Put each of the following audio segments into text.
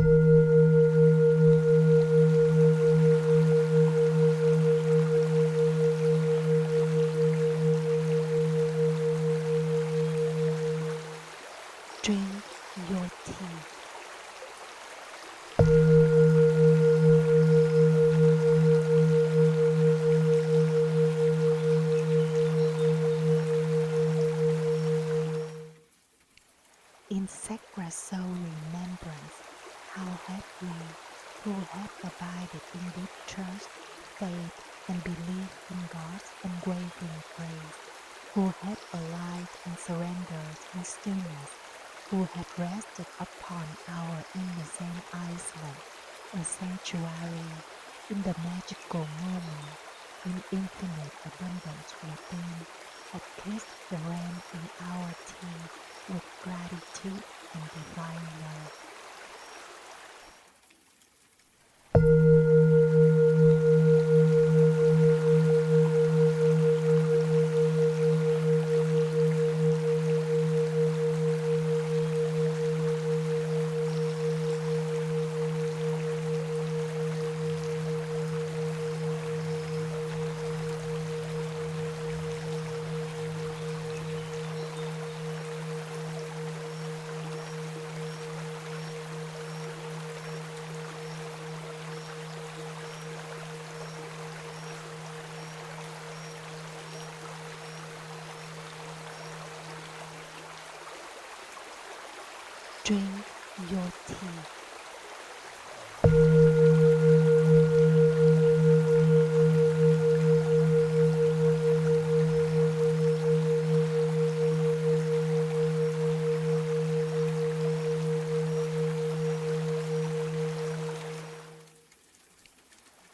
Drink your tea. In sacred soul remembrance, how have we, who have abided in deep trust, faith, and belief in God's unwavering grace, who have alive and surrendered in stillness, who have rested upon our innocent island, a sanctuary in the magical moment, in infinite abundance within, have kissed the rain in our tea with gratitude and divine love. Drink your tea.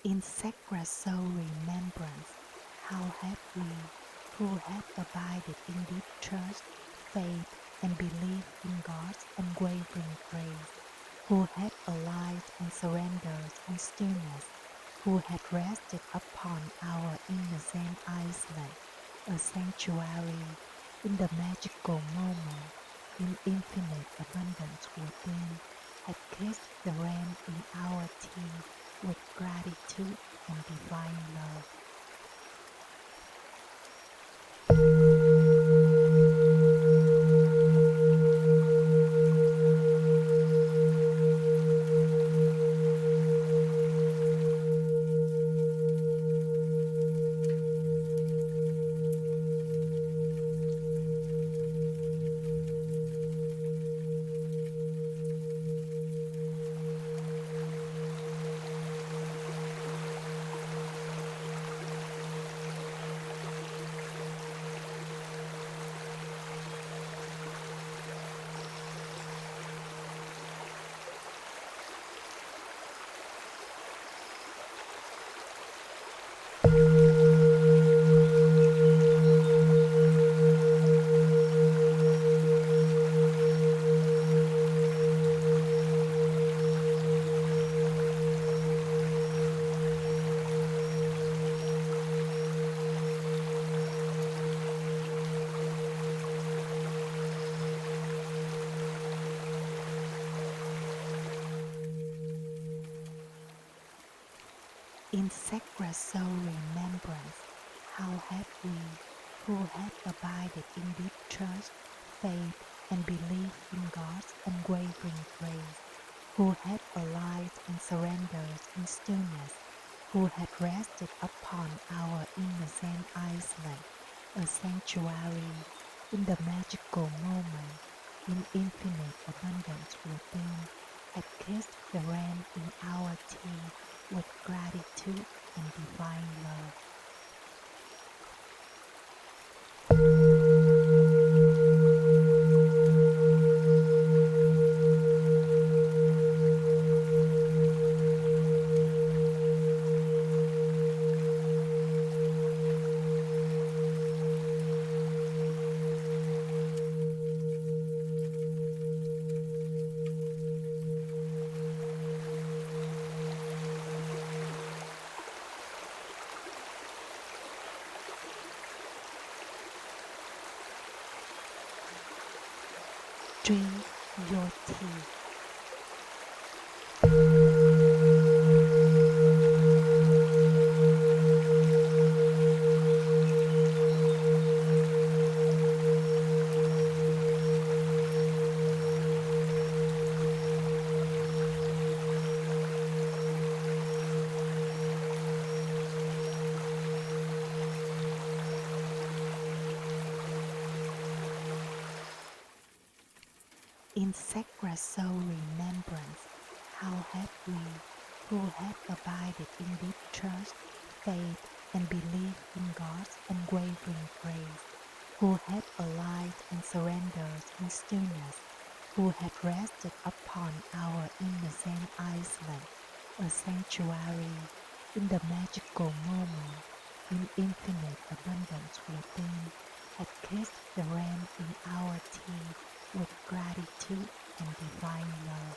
In sacred soul remembrance, how have we, who have abided in deep trust, faith, and belief in God's unwavering grace, who have alive and surrendered in stillness, who have rested upon our innocent island, a sanctuary in the magical moment, in infinite abundance within, have kissed the rain in our tea with gratitude and divine love. In sacred soul remembrance, how have we, who have abided in deep trust, faith, and belief in God's unwavering grace, who have alive and surrendered in stillness, who have rested upon our innocent island, a sanctuary in the magical moment, in infinite abundance within, have kissed the rain in our tea with gratitude and divine love. Drink your tea. In sacred soul remembrance, how had we, who had abided in deep trust, faith, and belief in God's unwavering grace, who had aligned and surrendered in stillness, who had rested upon our innocent island, a sanctuary in the magical moment, in infinite abundance within, had kissed the rain in our tea with gratitude and divine love.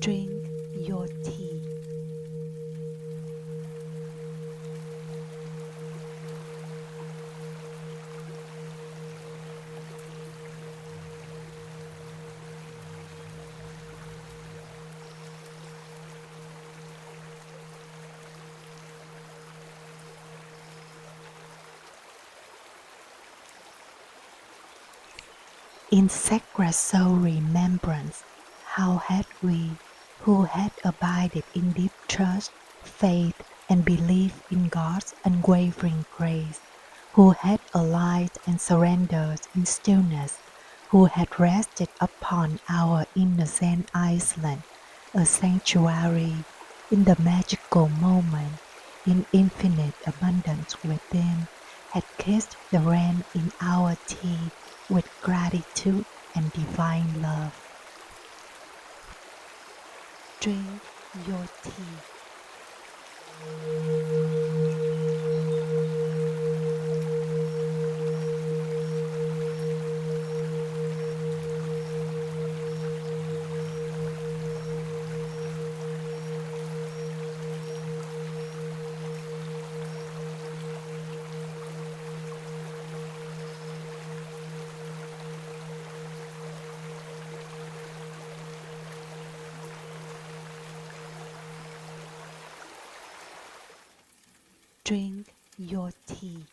Drink your tea. In sacred soul remembrance, how had we, who had abided in deep trust, faith, and belief in God's unwavering grace, who had aligned and surrendered in stillness, who had rested upon our innocent island, a sanctuary in the magical moment, in infinite abundance within, had kissed the rain in our tea with gratitude and divine love. Drink your tea. Drink your tea.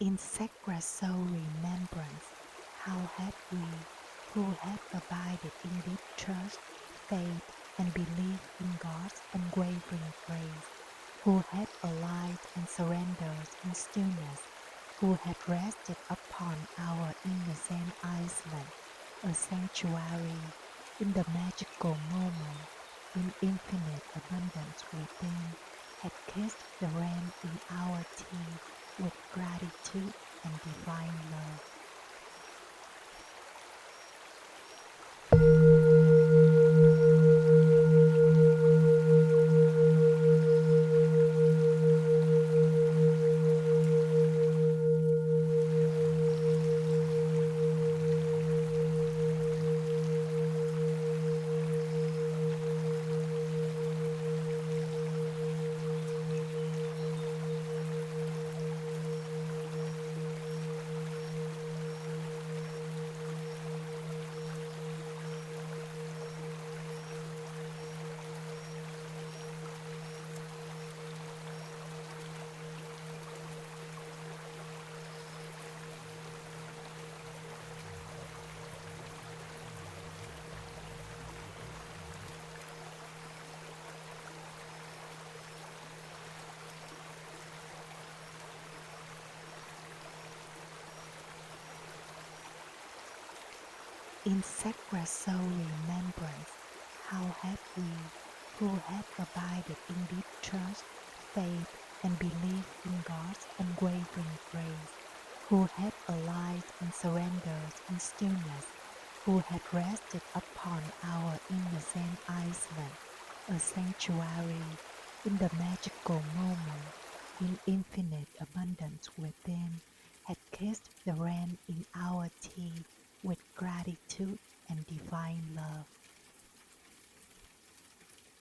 In sacred soul remembrance, how had we, who had abided in deep trust, faith, and belief in God's unwavering grace, who had aligned and surrendered in stillness, who had rested upon our innocent island, a sanctuary in the magical moment, in infinite abundance within, had kissed the rain in our tea with gratitude and divine love. In sacred soul remembrance, how have we, who have abided in deep trust, faith, and belief in God's unwavering grace, who have aligned and surrendered in stillness, who have rested upon our innocent island, a sanctuary in the magical moment, in infinite abundance within, had kissed the rain in our tea with gratitude and divine love.